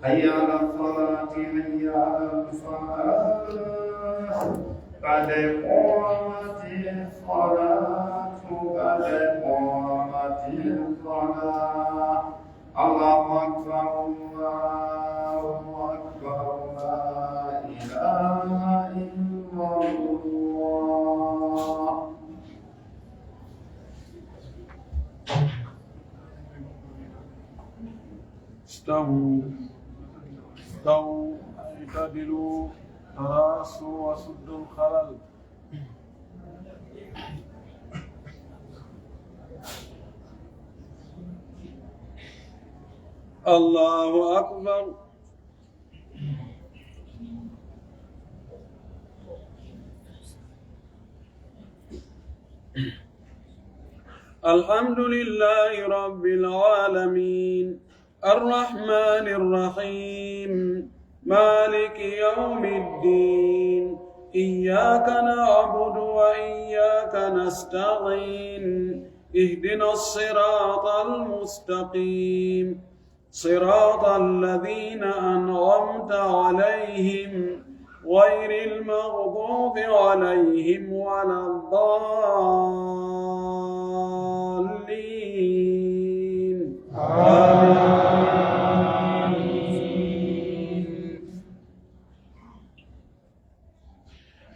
حي على الصلاة حي على الفلاح قد قامت الصلاة قد قامت الصلاة الله أكبر الله أكبر لا إله إلا الله. استووا اعتدلوا تراصوا وسدوا الخلل. الله أكبر. الحمد لله رب العالمين الرحمن الرحيم مالك يوم الدين إياك نعبد وإياك نستعين اهدنا الصراط المستقيم صراط الذين أنعمت عليهم غير المغضوب عليهم ولا الضالين.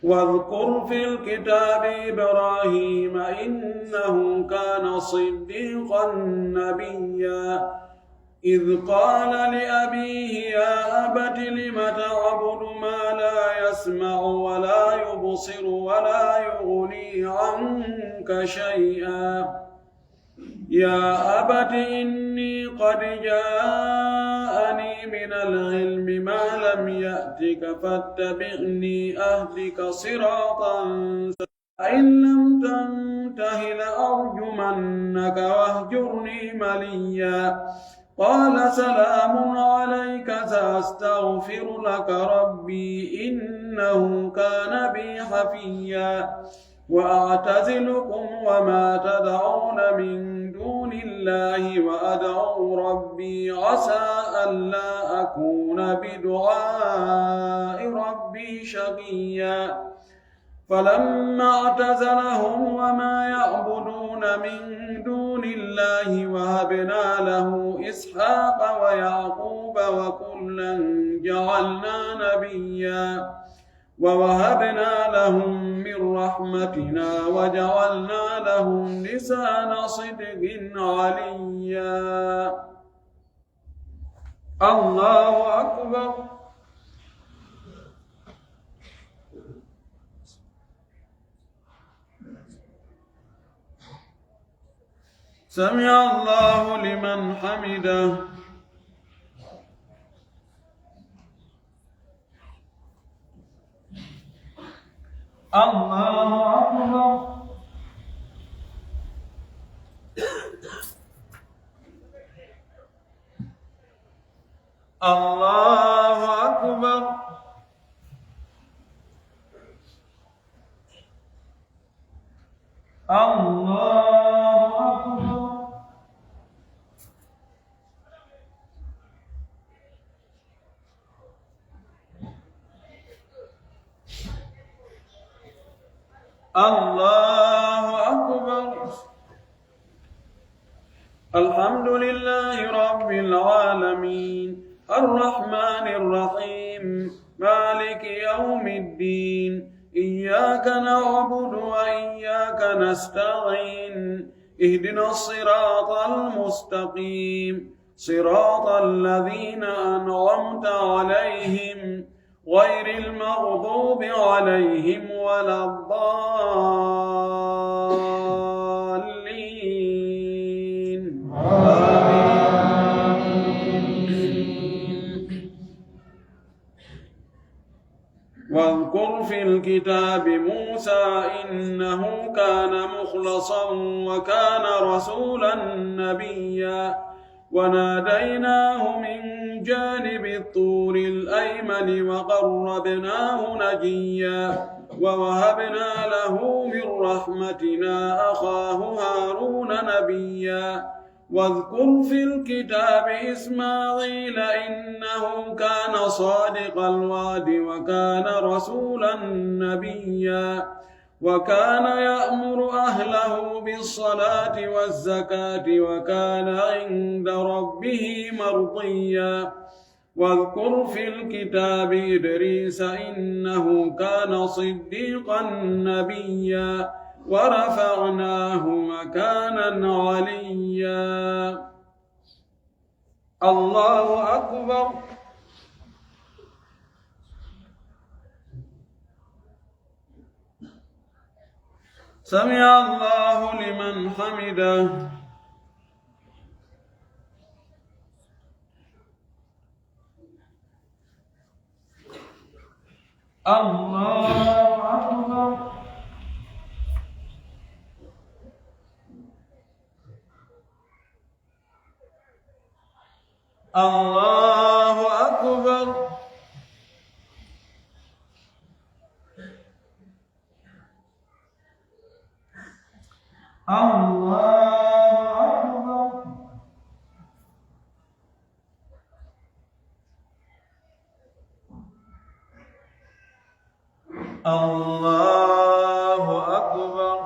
واذكر في الكتاب إبراهيم إنه كان صديقا نبيا إذ قال لأبيه يا أبت لم تعبد ما لا يسمع ولا يبصر ولا يغني عنك شيئا يا أبت إني قد جاءني من العلم ما لم يأتك فاتبعني أهدك صراطا فإن لم تنته لأرجمنك واهجرني مليا قال سلام عليك سأستغفر لك ربي إنه كان بي حفيا وأعتزلكم وما تدعون من دون الله وأدعو ربي عسى ألا أكون بدعاء ربي شقيا فلما اعتزلهم وما يعبدون من دون الله وهبنا له إسحاق ويعقوب وكلا جعلنا نبيا ووهبنا لهم من رحمتنا وجعلنا لهم لسان صدق عليا. الله أكبر. سمع الله لمن حمده. الله أكبر. الله أكبر. الله أكبر. الله أكبر. الحمد لله رب العالمين الرحمن الرحيم مالك يوم الدين إياك نعبد وإياك نستعين اهدنا الصراط المستقيم صراط الذين أنعمت عليهم غير المغضوب عليهم ولا الضالين. واذكر في الكتاب موسى إنه كان مخلصا وكان رسولا نبيا وناديناه من جانب الطور الأيمن وقربناه نجيا ووهبنا له من رحمتنا أخاه هارون نبيا واذكر في الكتاب إسماعيل إنه كان صادق الوعد وكان رسولا نبيا وكان يأمر أهله بالصلاة والزكاة وكان عند ربه مرضيا واذكر في الكتاب إدريس إنه كان صديقا نبيا ورفعناه مكانا عليا. الله أكبر. سمع الله لمن حمده. الله أكبر. الله أكبر. الله أكبر. الله أكبر.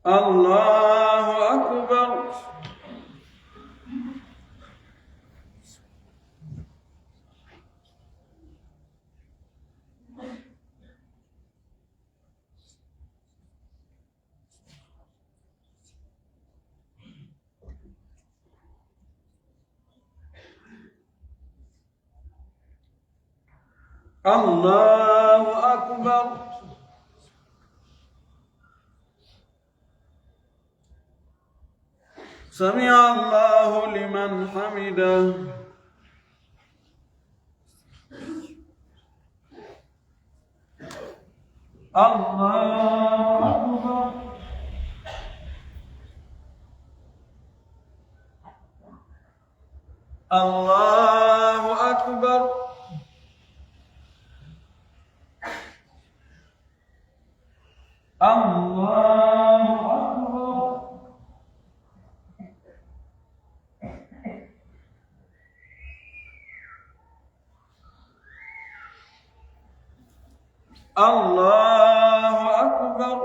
الله أكبر. الله أكبر. سمع الله لمن حمده. الله أكبر. الله أكبر. الله أكبر. الله أكبر.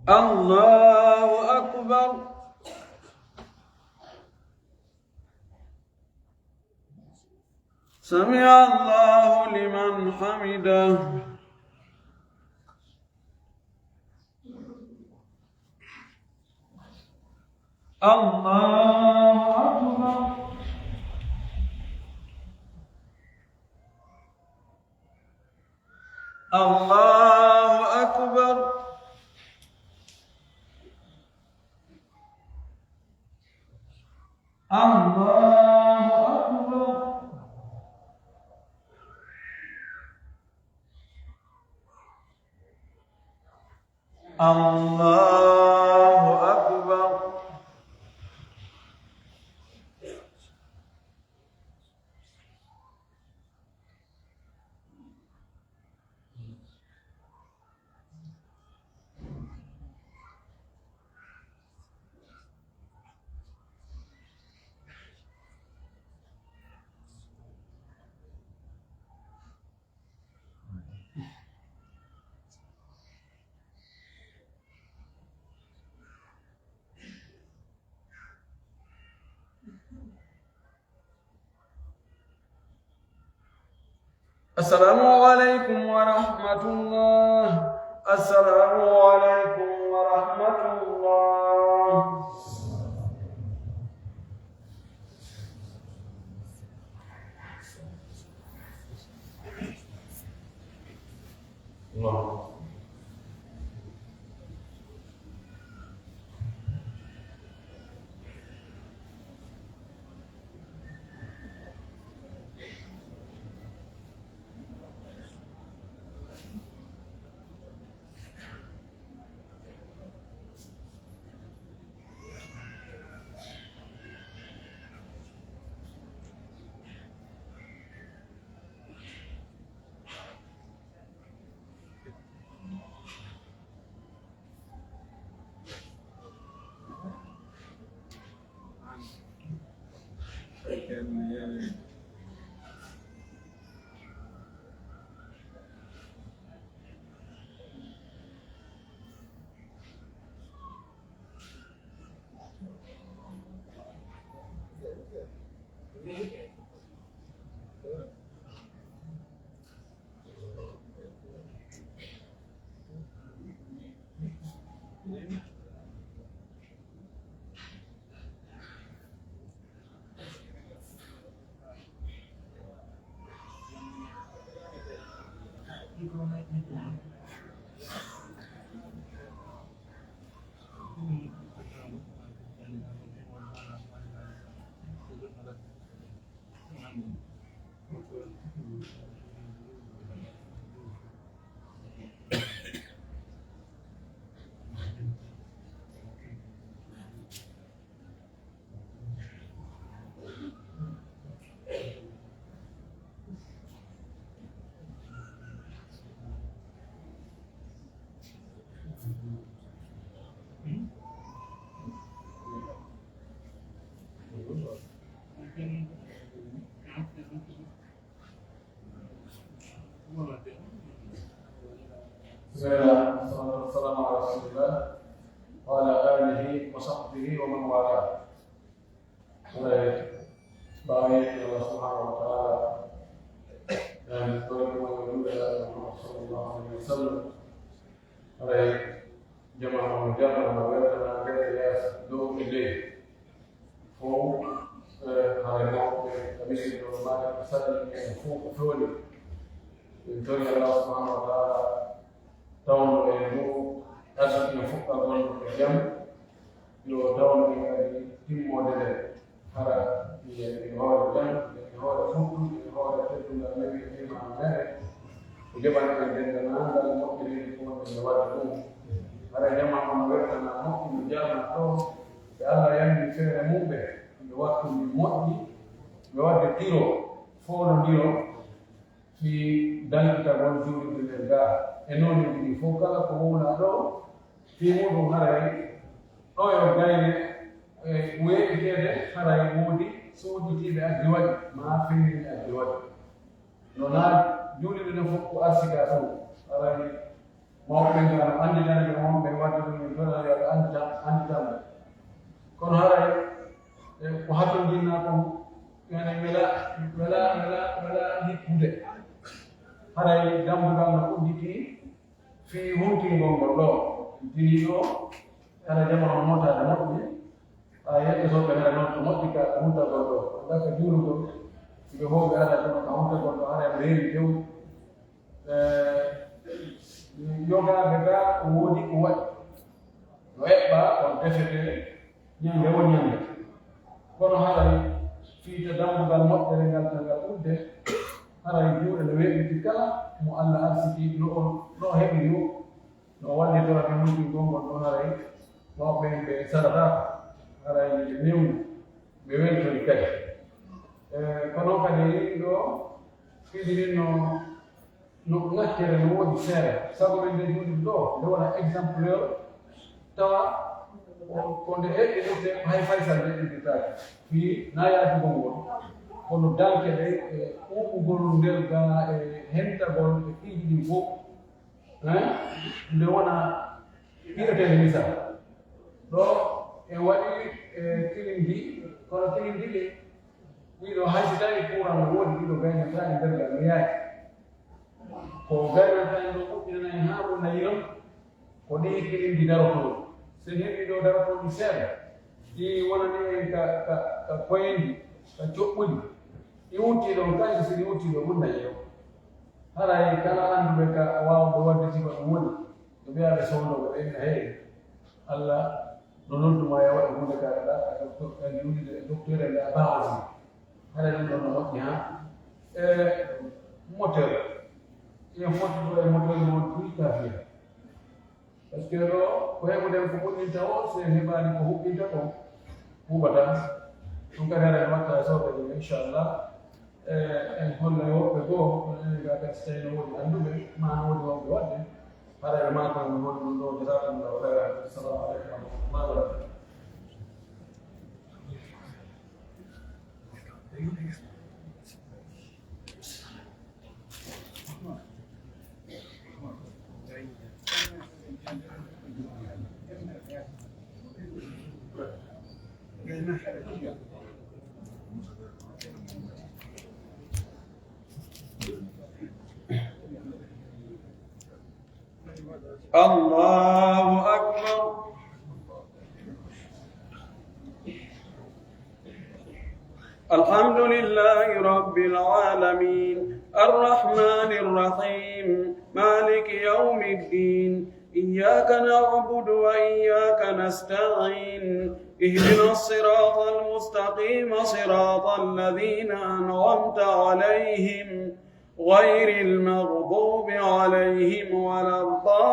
الله أكبر. سمع الله لمن حمده. الله أكبر. الله أكبر. الله أكبر. الله أكبر. السلام عليكم ورحمة الله. السلام عليكم ورحمة الله. الله. بسم الله والصلاة والسلام على رسول الله وعلى آله وصحبه ومن والاه. Baik Allah Subhanahu wa taala dan berkenan kepada Muhammad sallallahu alaihi wasallam. Baik jemaah mujarrad mawatan ya do ile. Fo harimo habis itu mana pasal yang fo fo. Untuk Allah Subhanahu wa taala tahun ini asal yang fo agon jam lo tahun ini tim model hara yang hora yang hora funku yang hora tertunda lagi di mana ujian yang dengan dalam waktu ini pun menjawab itu hara yang mengambil karena waktu menjalan atau Allah yang dicari mube waktu dimuat di tiro fono diro si dan kita bonjuri dengan enon di fokal komuna do timu hara no yang gaya we kede hara mudi so di tibe adwaj ma fini adwaj no na juli de fokko asika to hara mo penga andi dan mo be wadu ni dona ya anda kono hara ko hatto dinna ko yani mela di kude hara dambu gam ko diti fi hunti ngombo do dino hara jama mota da motni ayat so kana non motika hunta godo ndaka juru do be ho gara da ko hunta godo hara reeri dew yoga bega wodi ko wat weba on defete nyande wonyande kono hara fi tadambugal moddere ngal ngal udde hara juuɗe no weɓiti kala mo Allah arsiki no heɓi yo no wallitora ɓe muɗi gongol ɗo haray mawɓe ɓe sarataka haray newnu ɓe weltori kadi kono kadi ɗo fiɗirin no ŋaccere no woodi seere sago ɓe nde juuɗi ɗo nde wona exemple o tawa ko nde heɓɓiɗirte hay faysal nde ɗiɗitaki fi nayaati gongol kono danke ɗe e ɓuɓɓugol nder ga e hentagol e fiiji ɗin fof nde wona ɗiɗotede misal ɗo e waɗi kilindi kono kilindi ɗe ɗiɗo hay so tawi courant no woodi ɗiɗo gaynatani nder gal mi yaaki ko gaynata en ɗo ɓuɓɓinana en haa ɗo nayiron ko ɗi kiɗindi darotoo so heɓi ɗo darotooɗi seeɗa ɗi wonani en ka koyendi ka coɓɓuɗi ɗi wutti ɗon kanji so ɗi wutti ɗo ɗum nayiro haray kala annduɓe ka waawɓe wadditi ko ɗum woni ɓe mbiyaɓe sownoɓe ɓenga heewi Allah no nodduma e waɗa hunde kaɗa kadi wulide docteur e nda bawasi haɗa ɗum ɗon no moƴƴi ha moteur yen fottuɗo e moteur mo duita fiya par ce que ɗo ko heɓuden ko ɓuɗɗinta o so heɓani ko huɓɓinta ko huɓata ɗum kadi haɗa watta sowɓe ɗum inchallah en holla woɓɓe goo ga kadi so tawi no woodi annduɓe ma woodi wonɓe waɗde haɗa ma ko woni ɗum ɗo jasakumllahu khairan. Assalamu aleykum wa rahmatullahi wa barakatuh. الله أكبر. الحمد لله رب العالمين الرحمن الرحيم مالك يوم الدين إياك نعبد وإياك نستعين اهدنا الصراط المستقيم صراط الذين أنعمت عليهم غير المغضوب عليهم ولا الضالين.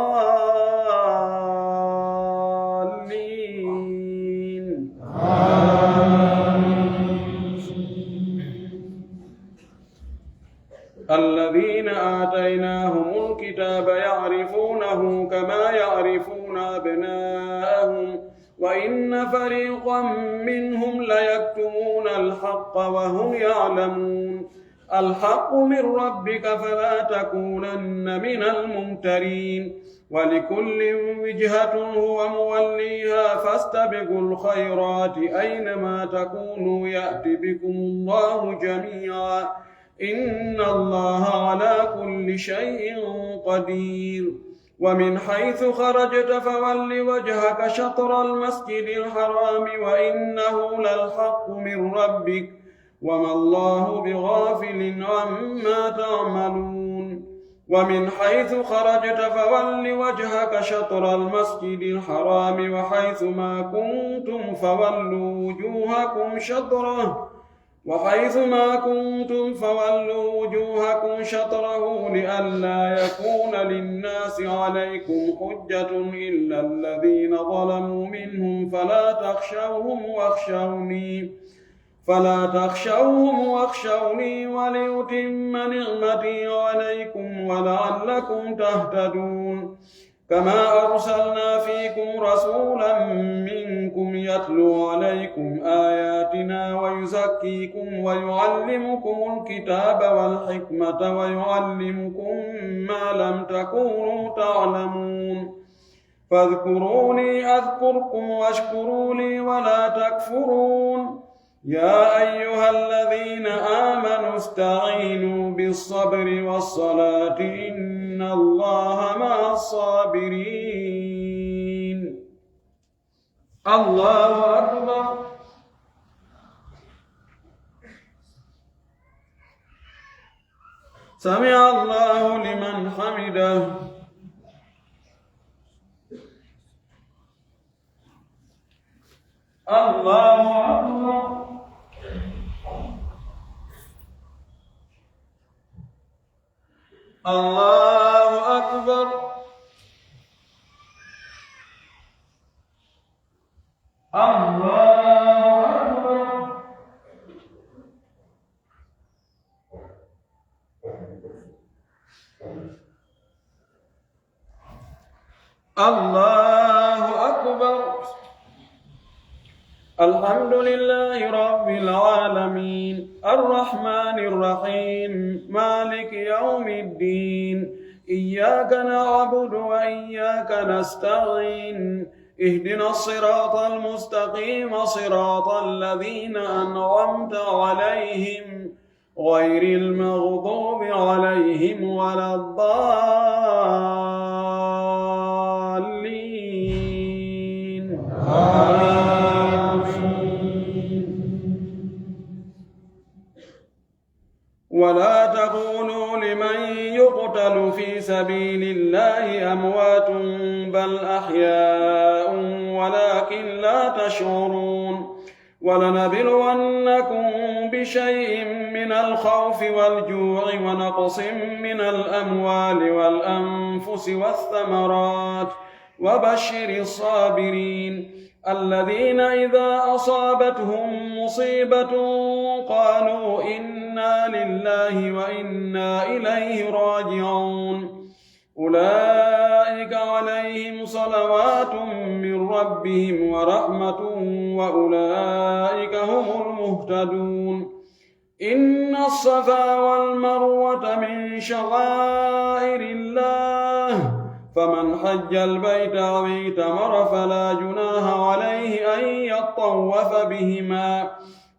الذين آتيناهم الكتاب يعرفونه كما يعرفون أبناءهم وإن فريقا منهم ليكتمون الحق وهم يعلمون. الحق من ربك فلا تكونن من الممترين ولكل وجهة هو موليها فاستبقوا الخيرات أينما تكونوا يأت بكم الله جميعا إن الله على كل شيء قدير. ومن حيث خرجت فول وجهك شطر المسجد الحرام وإنه للحق من ربك وما الله بغافل عما تعملون. ومن حيث خرجت فول وجهك شطر المسجد الحرام وحيث ما كنتم فولوا وجوهكم شطره لئلا يكون للناس عليكم حجة إلا الذين ظلموا منهم فلا تخشوهم واخشوني وليتم نعمتي عليكم ولعلكم تهتدون. كما أرسلنا فيكم رسولا منكم يتلو عليكم آياتنا ويزكيكم ويعلمكم الكتاب والحكمة ويعلمكم ما لم تكونوا تعلمون. فاذكروني أذكركم واشكروا لي ولا تكفرون. يا أيها الذين آمنوا استعينوا بالصبر والصلاة إن الله مع الصابرين. الله أكبر. سمع الله لمن حمده. الله أكبر. الله أكبر. الله أكبر. الله أكبر. الحمد لله رب العالمين الرحمن الرحيم مالك يوم الدين إياك نعبد وإياك نستعين اهدنا الصراط المستقيم صراط الذين أنعمت عليهم غير المغضوب عليهم ولا الضالين ولا تقولوا لمن يقتل في سبيل الله أموات بل أحياء ولكن لا تشعرون ولنبلونكم بشيء من الخوف والجوع ونقص من الأموال والأنفس والثمرات وبشر الصابرين الذين إذا أصابتهم مصيبة قالوا إنا لله وإنا إليه راجعون أولئك عليهم صلوات من ربهم ورحمة وأولئك هم المهتدون إن الصفا والمروة من شعائر الله فمن حج البيت أو اعتمر فلا جناح عليه أن يطوف بهما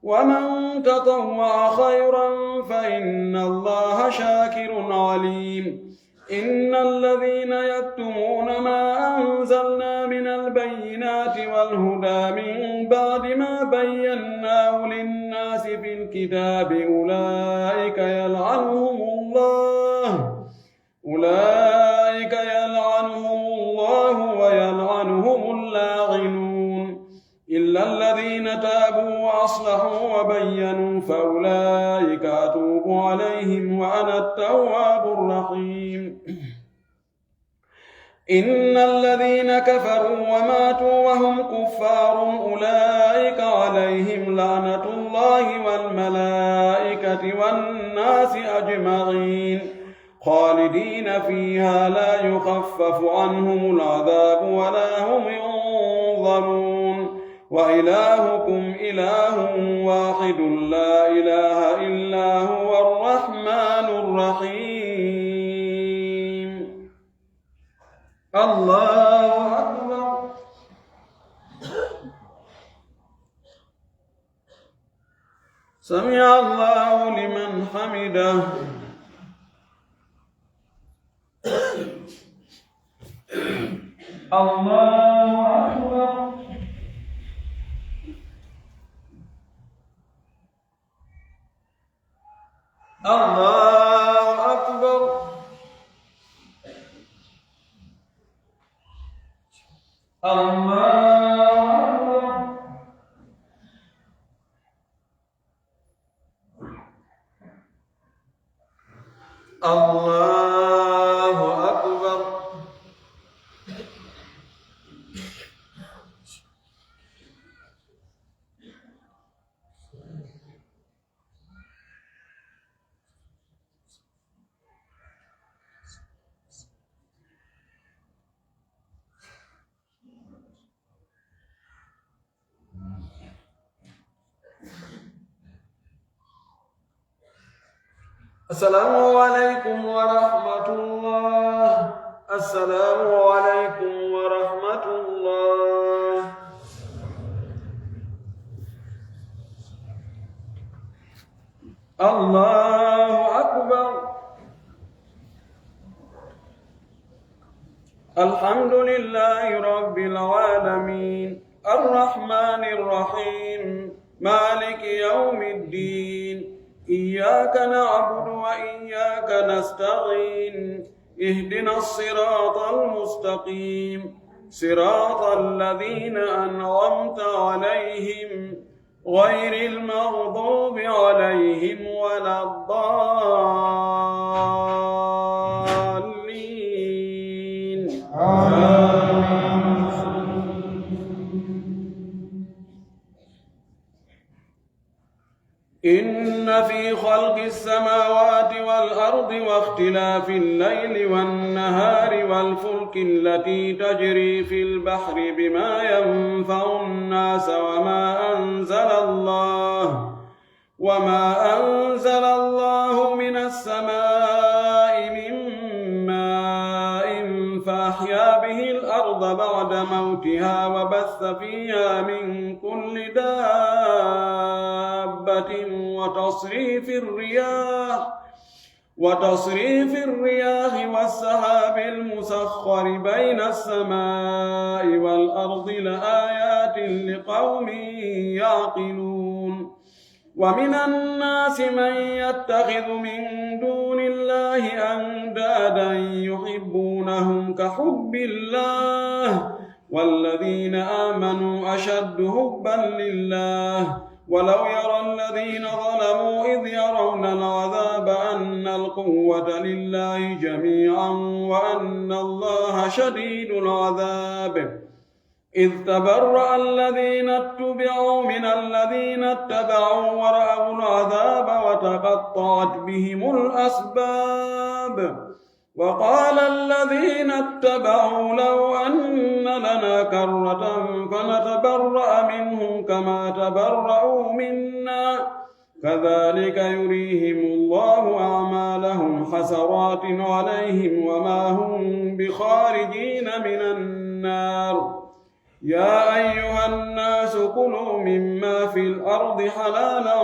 ومن تطوع خيرا فإن الله شاكر عليم إن الذين يكتمون ما أنزلنا من البينات والهدى من بعد ما بيناه للناس في الكتاب أولئك يلعنهم الله ويلعنهم اللاعنون إلا الذين تابوا وأصلحوا وبينوا فأولئك أتوب عليهم وأنا التواب الرحيم إن الذين كفروا وماتوا وهم كفار أولئك عليهم لعنة الله والملائكة والناس أجمعين خالدين فيها لا يخفف عنهم العذاب ولا هم ينظرون وإلهكم إله واحد لا إله إلا هو الرحمن الرحيم الله أكبر سمع الله لمن حمده الله أكبر الله أكبر الله أكبر السلام عليكم ورحمة الله. السلام عليكم ورحمة الله. الله أكبر. الحمد لله رب العالمين الرحمن الرحيم مالك يوم الدين إياك نعبد وإياك نستعين اهدنا الصراط المستقيم صراط الذين أنعمت عليهم غير المغضوب عليهم ولا الضالين آمين. إن في خلق السماوات والأرض واختلاف الليل والنهار والفلك التي تجري في البحر بما ينفع الناس وما أنزل الله من السماء من ماء فأحيا وأحيا به الأرض بعد موتها وبث فيها من كل دابة وتصريف الرياح والسحاب المسخر بين السماء والأرض لآيات لقوم يعقلون ومن الناس من يتخذ من دون الله أندادا يحبونهم كحب الله والذين آمنوا أشد حبا لله ولو يرى الذين ظلموا إذ يرون العذاب أن القوة لله جميعا وأن الله شديد العذاب إذ تبرأ الذين اتبعوا من الذين اتبعوا ورأوا العذاب وتقطعت بهم الأسباب وقال الذين اتبعوا لو أن لنا كرة فنتبرأ منهم كما تبرأوا منا كذلك يريهم الله أعمالهم حسرات عليهم وما هم بخارجين من النار يا أيها الناس كلوا مما في الأرض حلالا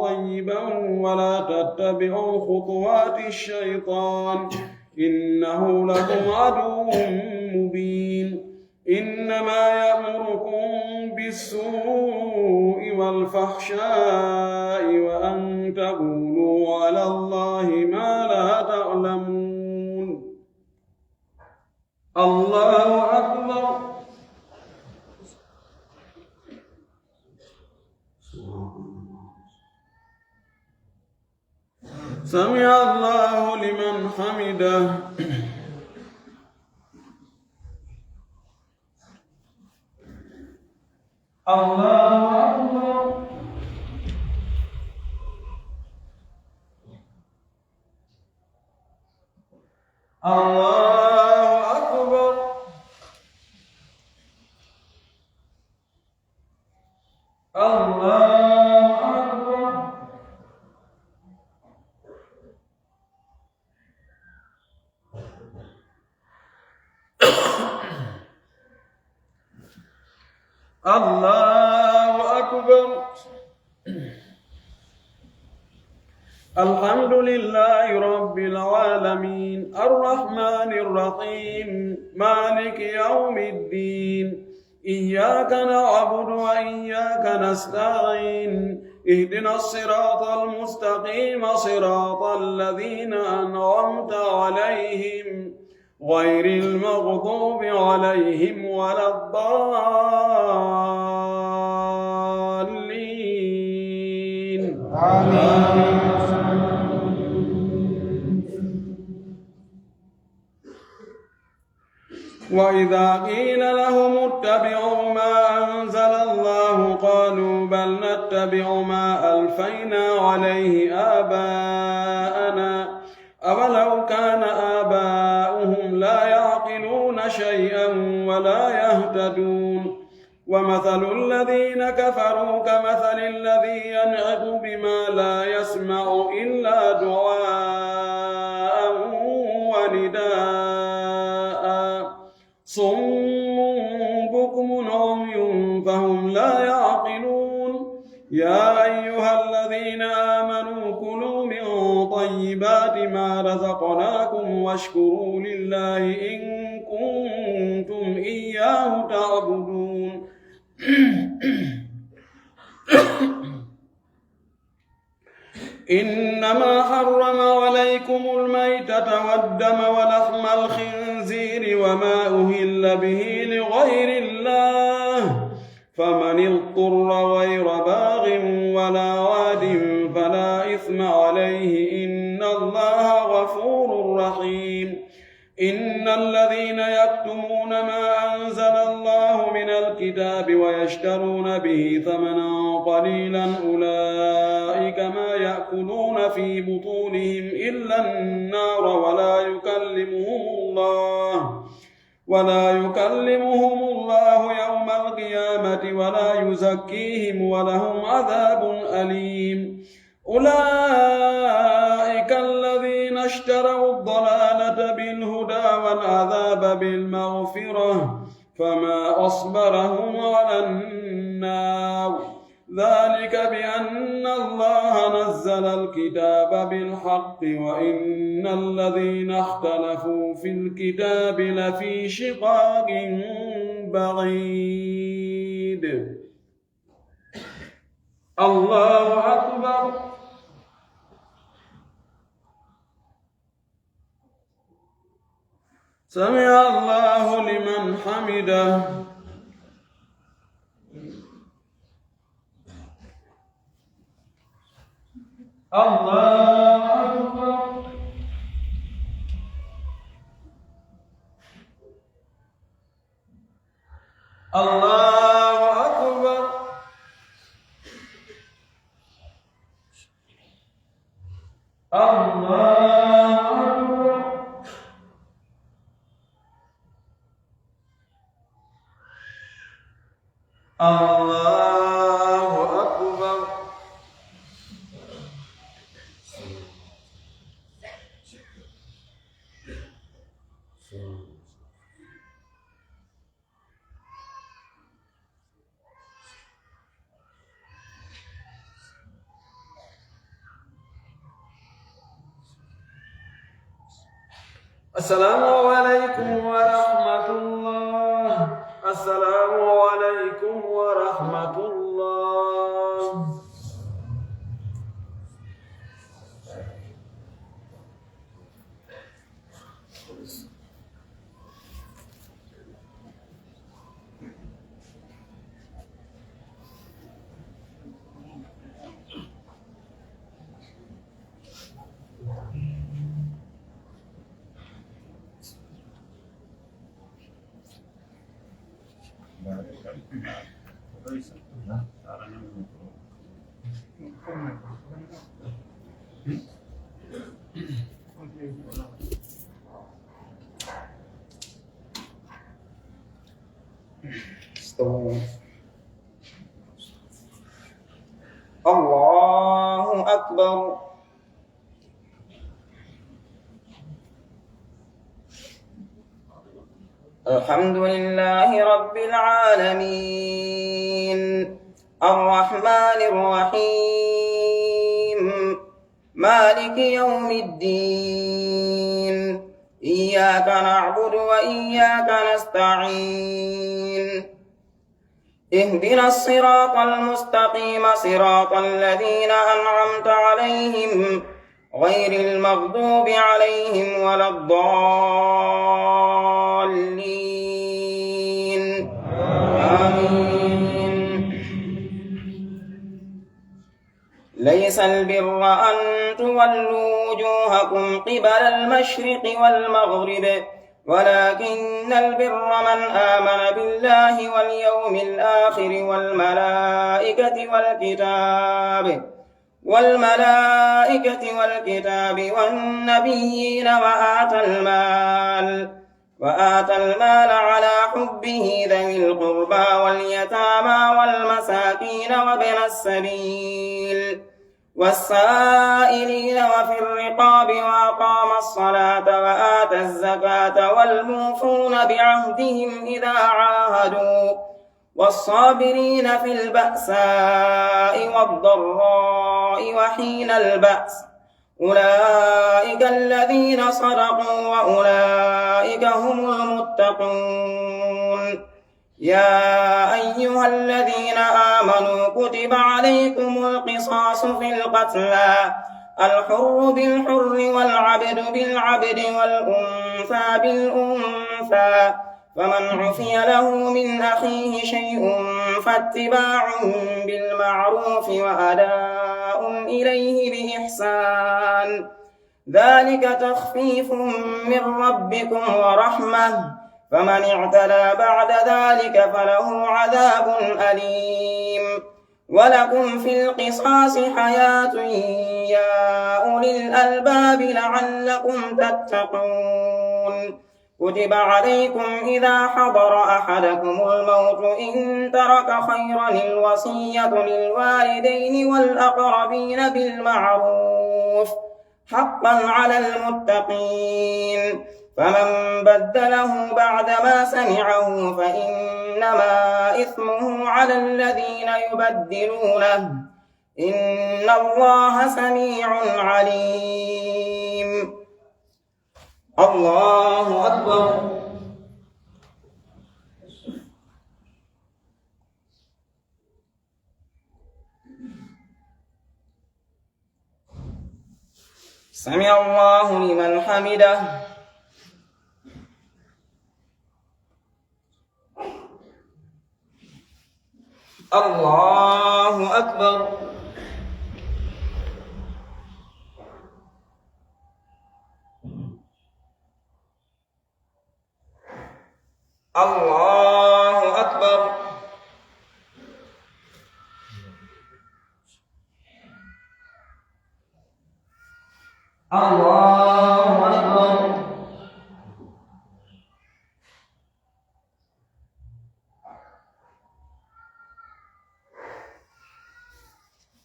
طيبا ولا تتبعوا خطوات الشيطان إنه لكم عدو مبين إنما يأمركم بالسوء والفحشاء وأن تقولوا على الله ما لا تعلمون الله أكبر سمع الله لمن حمده الله أكبر الله أكبر الله أكبر الله أكبر الحمد لله رب العالمين الرحمن الرحيم مالك يوم الدين إياك نعبد وإياك نستعين اهدنا الصراط المستقيم صراط الذين أنعمت عليهم غير المغضوب عليهم ولا الضالين آمين. وإذا قيل لهم اتبعوا ما أنزل الله قالوا بل نتبع ما ألفينا عليه آباءنا أولو كان آباؤهم لا يعقلون شيئا ولا يهتدون ومثل الذين كفروا كمثل الذي ينعق بما لا يسمع إلا دعاء ونداء صم بكم عمي فهم لا يعقلون يا أيها الذين آمنوا كلوا من طيبات ما رزقناكم واشكروا لله إن كنتم إياه تعبدون إنما حرم عليكم الميتة والدم ولحم الخنزير وما أهل به لغير الله فمن اضطر غير باغ ولا عاد فلا إثم عليه إن الله غفور رحيم إن الذين يكتمون ما أنزل الله من الكتاب ويشترون به ثمنا قليلا أولئك ما يأكلون في بطونهم إلا النار ولا يكلمهم الله يوم القيامة ولا يزكيهم ولهم عذاب أليم أولئك الذين اشتروا الضلالة بالهدى والعذاب بالمغفرة فما أصبرهم على النار ذلك بأن الله نزل الكتاب بالحق وإن الذين اختلفوا في الكتاب لفي شقاق بعيد. الله أكبر. سمع الله لمن حمده. الله أكبر. الله أكبر. الله أكبر. الله أكبر. السلام عليكم ورحمة الله. السلام عليكم ورحمة الله. الله أكبر. الحمد لله رب العالمين الرحمن الرحيم مالك يوم الدين إياك نعبد وإياك نستعين اهدنا الصراط المستقيم صراط الذين أنعمت عليهم غير المغضوب عليهم ولا الضالين آمين. ليس البر أن تولوا وجوهكم قبل المشرق والمغرب ولكن البر من آمن بالله واليوم الآخر والملائكة والكتاب والنبيين وآتى المال على حبه ذوي القربى واليتامى والمساكين وابن السبيل والسائلين وفي الرقاب وأقام الصلاة وآتى الزكاة والموفون بعهدهم إذا عاهدوا والصابرين في البأساء والضراء وحين البأس أولئك الذين صدقوا وأولئك هم المتقون. يا أيها الذين آمنوا كتب عليكم القصاص في القتلى الحر بالحر والعبد بالعبد والأنثى بالأنثى فمن عفي له من أخيه شيء فاتباع بالمعروف وأداء إليه بإحسان ذلك تخفيف من ربكم ورحمة فمن اعتدى بعد ذلك فله عذاب أليم. ولكم في القصاص حياة يا أولي الألباب لعلكم تتقون. كتب عليكم إذا حضر أحدكم الموت إن ترك خيرا الوصية للوالدين والأقربين بالمعروف حقا على المتقين. فمن بدله بعدما سمعه فإنما إثمه على الذين يبدلونه، إن الله سميع عليم. الله أكبر. سمع الله لمن حمده. الله أكبر. الله أكبر. الله أكبر.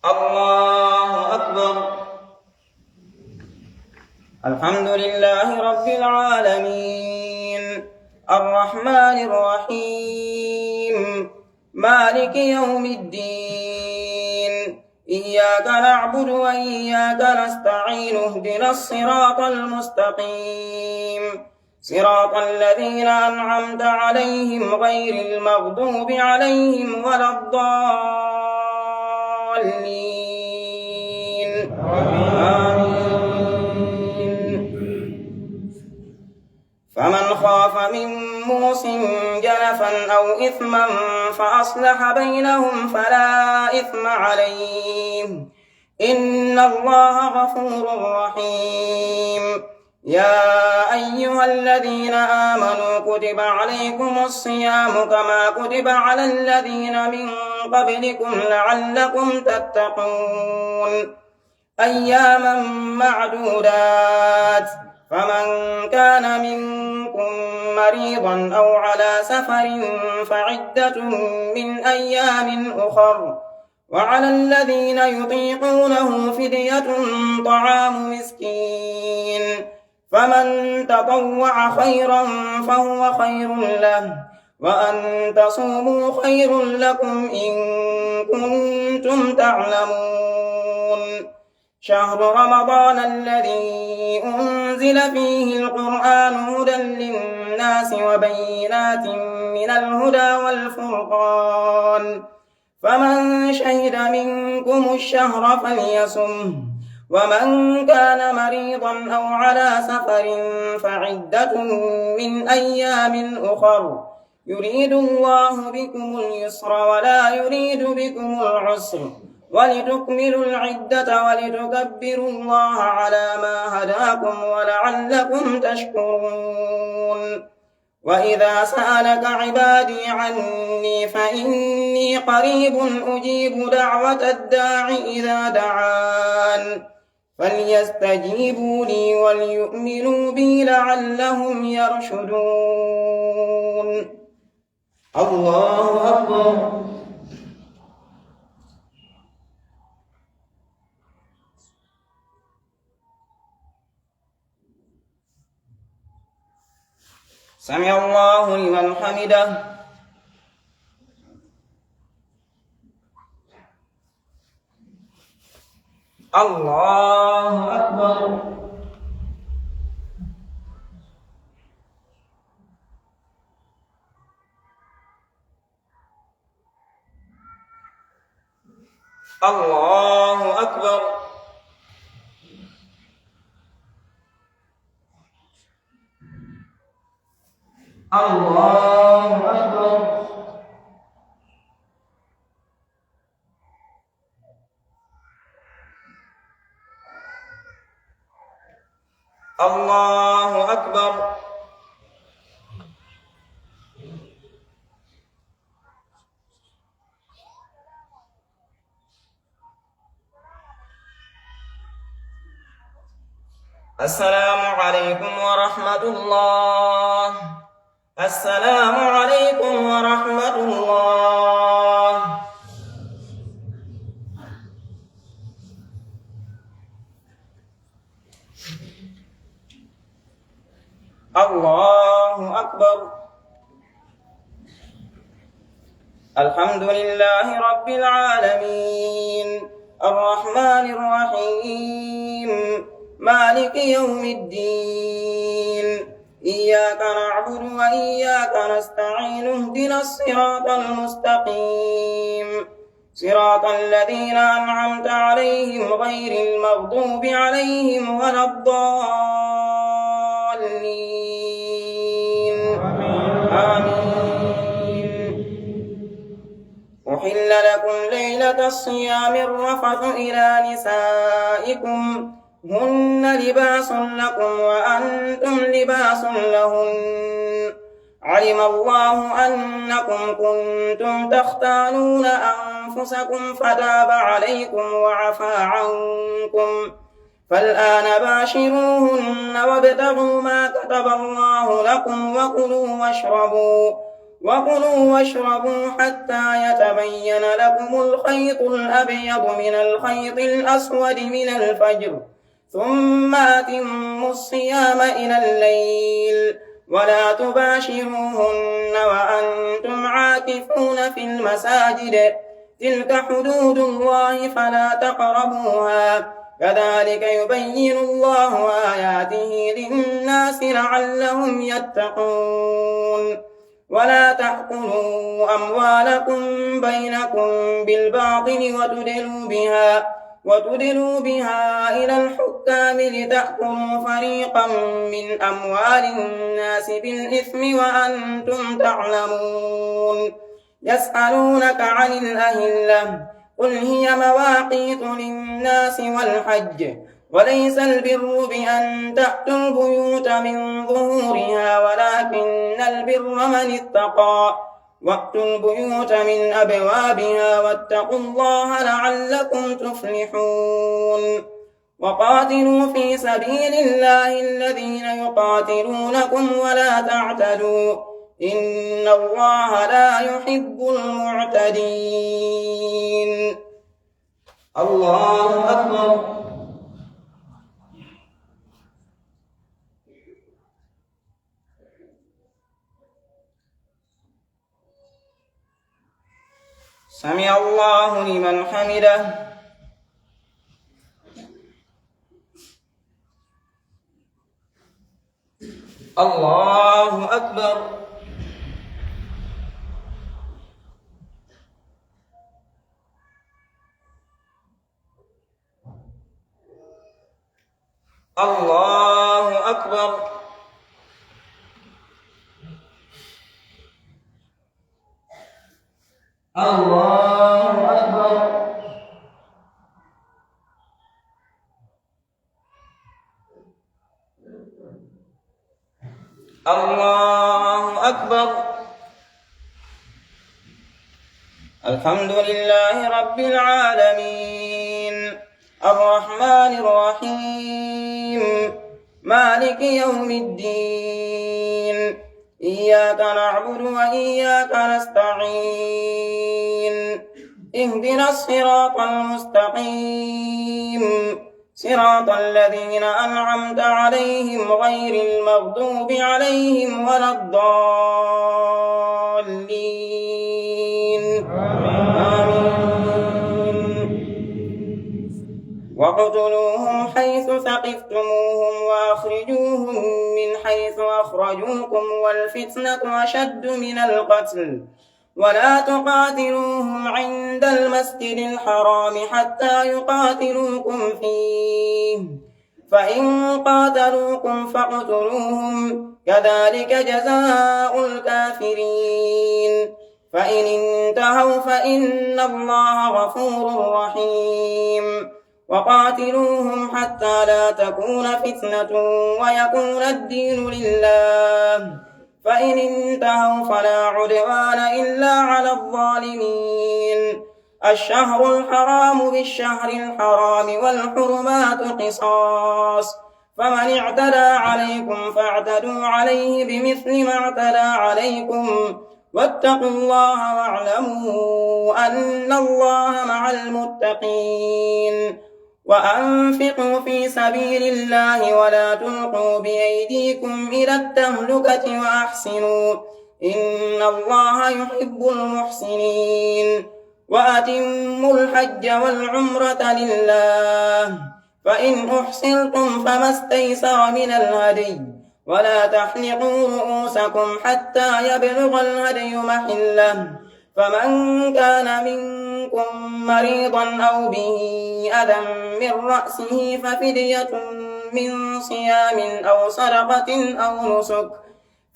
الله أكبر. الحمد لله رب العالمين، الرحمن الرحيم، مالك يوم الدين، إياك نعبد وإياك نستعين، اهدنا الصراط المستقيم، صراط الذين أنعمت عليهم غير المغضوب عليهم ولا الضالين. آمين. فمن خاف من موص جنفا أو إثما فأصلح بينهم فلا إثم عليه، إن الله غفور رحيم. يا أيها الذين آمنوا كتب عليكم الصيام كما كتب على الذين من قبلكم لعلكم تتقون، أياما معدودات، فمن كان منكم مريضا أو على سفر فعدة من أيام أخر، وعلى الذين يطيقونه فدية طعام مسكين، فمن تطوع خيرا فهو خير له، وأن تصوموا خير لكم إن كنتم تعلمون. شهر رمضان الذي أنزل فيه القرآن هدى للناس وبينات من الهدى والفرقان، فمن شهد منكم الشهر فليصمه، ومن كان مريضا أو على سفر فعدة من أيام أخر، يريد الله بكم اليسر ولا يريد بكم العسر، ولتكملوا العدة ولتكبروا الله على ما هداكم ولعلكم تشكرون. وإذا سألك عبادي عني فإني قريب أجيب دعوة الداع إذا دعان، فليستجيبوا لي وليؤمنوا بي لعلهم يرشدون. الله أكبر. سمع الله لمن حمده. الله أكبر. الله أكبر. الله أكبر. الله أكبر. السلام عليكم ورحمة الله. السلام عليكم ورحمة الله. الحمد لله رب العالمين الرحمن الرحيم مالك يوم الدين إياك نعبد وإياك نستعين اهدنا الصراط المستقيم صراط الذين أنعمت عليهم غير المغضوب عليهم ولا الضالين آمين. أحل لكم ليلة الصيام الرفث إلى نسائكم هن لباس لكم وأنتم لباس لهن علم الله أنكم كنتم تختانون أنفسكم فتاب عليكم وعفى عنكم فالآن باشروهن وابتغوا ما كتب الله لكم وكلوا واشربوا حتى يتبين لكم الخيط الأبيض من الخيط الأسود من الفجر ثم أتموا الصيام إلى الليل ولا تباشروهن وأنتم عاكفون في المساجد تلك حدود الله فلا تقربوها كذلك يبين الله آياته للناس لعلهم يتقون ولا تأكلوا أموالكم بينكم بالباطل وتدلوا بها إلى الحكام لتأكلوا فريقا من أموال الناس بالإثم وأنتم تعلمون يسألونك عن الأهلة قل هي مواقيت للناس والحج وليس البر بأن تأتوا البيوت من ظهورها ولكن البر من اتقى وأتوا البيوت من أبوابها واتقوا الله لعلكم تفلحون وقاتلوا في سبيل الله الذين يقاتلونكم ولا تعتدوا إن الله لا يحب المعتدين. الله أكبر. سمع الله لمن حمده. الله أكبر. الله أكبر. الله أكبر. الله أكبر. الحمد لله رب العالمين الرحمن الرحيم مالك يوم الدين إياك نعبد وإياك نستعين اهدنا الصراط المستقيم صراط الذين أنعمت عليهم غير المغضوب عليهم ولا الضالين آمين. واقتلوهم حيث ثقفتموهم وأخرجوهم من حيث أخرجوكم والفتنة أشد من القتل ولا تقاتلوهم عند المسجد الحرام حتى يقاتلوكم فيه فإن قاتلوكم فاقتلوهم كذلك جزاء الكافرين فإن انتهوا فإن الله غفور رحيم وقاتلوهم حتى لا تكون فتنة ويكون الدين لله فإن انتهوا فلا عدوان إلا على الظالمين الشهر الحرام بالشهر الحرام والحرمات قصاص فمن اعتدى عليكم فاعتدوا عليه بمثل ما اعتدى عليكم واتقوا الله واعلموا أن الله مع المتقين وأنفقوا في سبيل الله ولا تلقوا بأيديكم إلى التهلكة وأحسنوا إن الله يحب المحسنين. وأتموا الحج والعمرة لله، فإن أحصرتم فما استيسر من الهدي، ولا تحلقوا رؤوسكم حتى يبلغ الهدي محله، فمن كان منكم مريضا أو به أذى من رأسه ففدية من صيام أو صدقة أو نسك،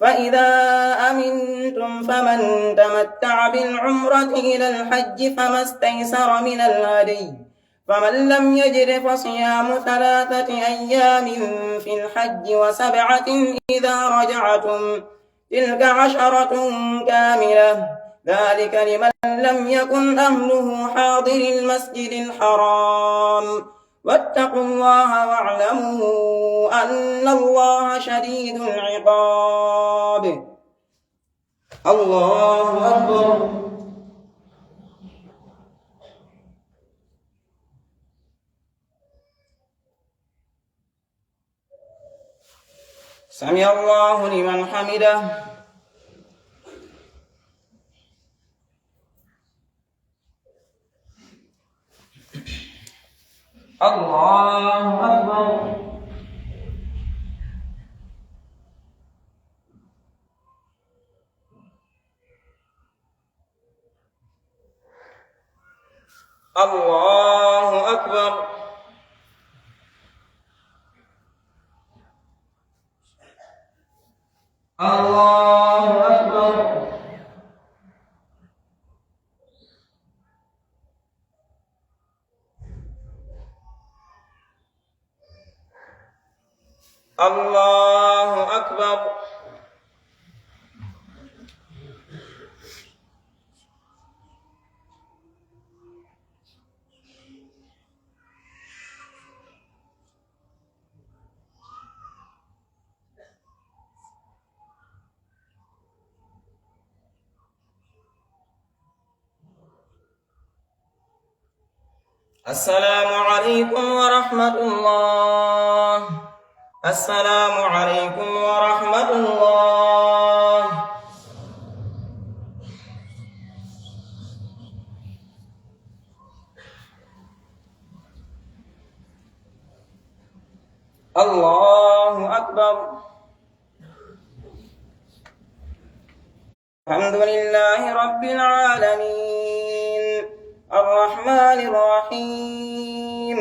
فإذا أمنتم فمن تمتع بالعمرة إلى الحج فما استيسر من الهدي، فمن لم يجد فصيام 3 أيام في الحج و7 إذا رجعتم، تلك 10 كاملة، ذلك لمن لم يكن أهله حاضر المسجد الحرام. واتقوا الله واعلموا أن الله شديد العقاب. الله أكبر. سمع الله لمن حمده. الله أكبر. الله أكبر. الله أكبر. الله أكبر. السلام عليكم ورحمة الله. السلام عليكم ورحمة الله. الله أكبر. الحمد لله رب العالمين، الرحمن الرحيم،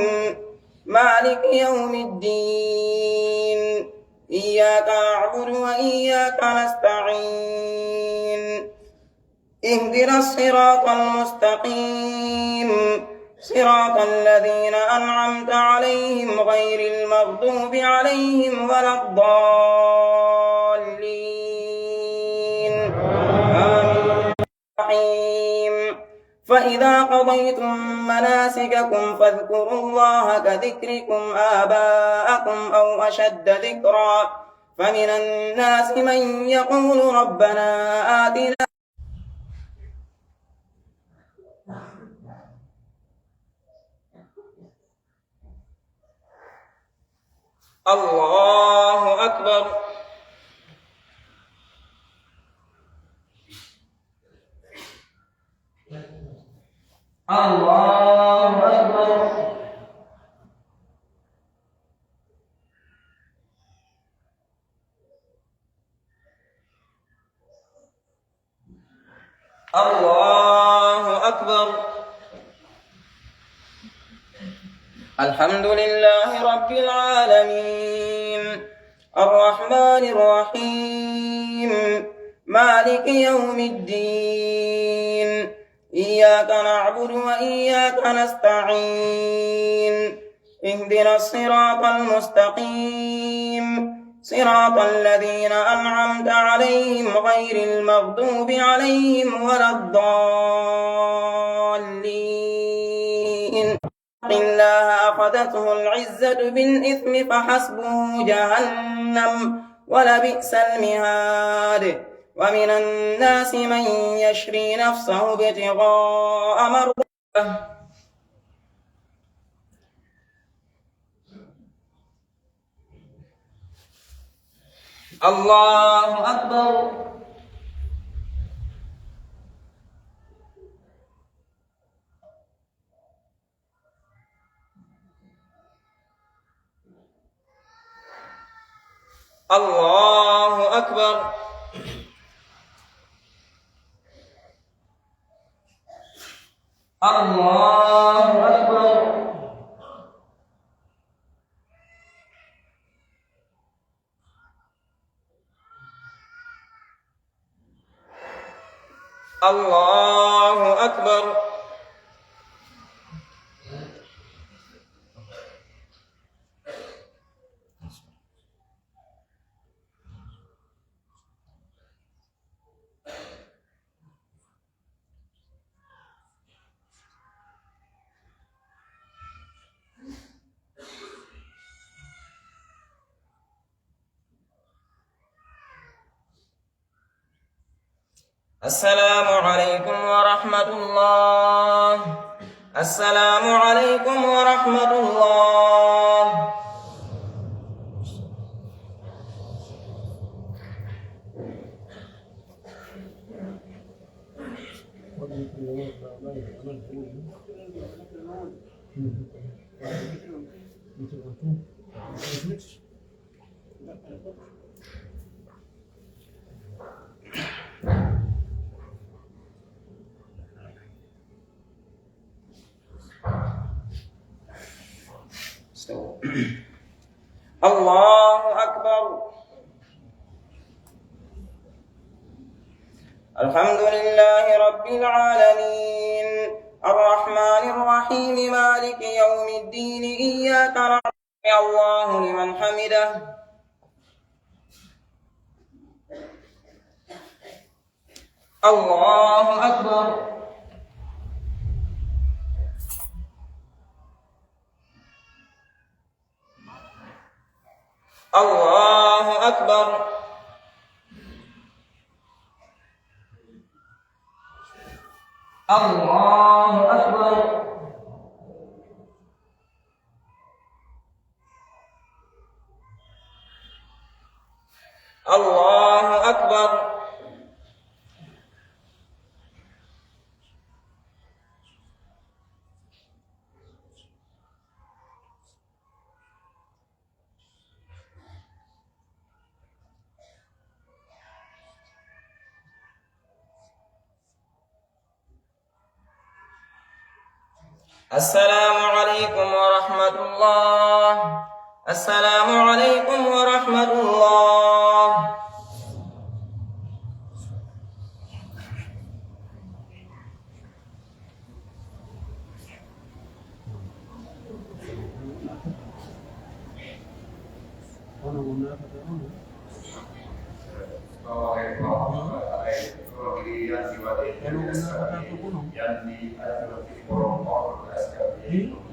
مالك يوم الدين، إياك نعبد وإياك نستعين، اهدنا الصراط المستقيم، صراط الذين أنعمت عليهم غير المغضوب عليهم ولا الضالين. آمين. فإذا قضيتم مناسككم فاذكروا الله كذكركم آباءكم أو أشد ذكرا، فمن الناس من يقول ربنا آتنا. الله أكبر. الله أكبر. الله أكبر. الحمد لله رب العالمين، الرحمن الرحيم، مالك يوم الدين، إياك نعبد وإياك نستعين، اهدنا الصراط المستقيم، صراط الذين أنعمت عليهم غير المغضوب عليهم ولا الضالين. الله أخذته العزة بالإثم فحسبه جهنم ولبئس المهاد. ومن الناس من يشري نفسه ابتغاء مرضاته. الله أكبر. الله أكبر. الله أكبر. الله أكبر. السلام عليكم ورحمة الله. السلام عليكم ورحمة الله. الله أكبر. الحمد لله رب العالمين الرحمن الرحيم مالك يوم الدين إياك نعبد الله لمن حمده. الله أكبر. الله أكبر. الله أكبر. الله أكبر. السلام عليكم ورحمة الله. السلام عليكم ورحمة الله. yang di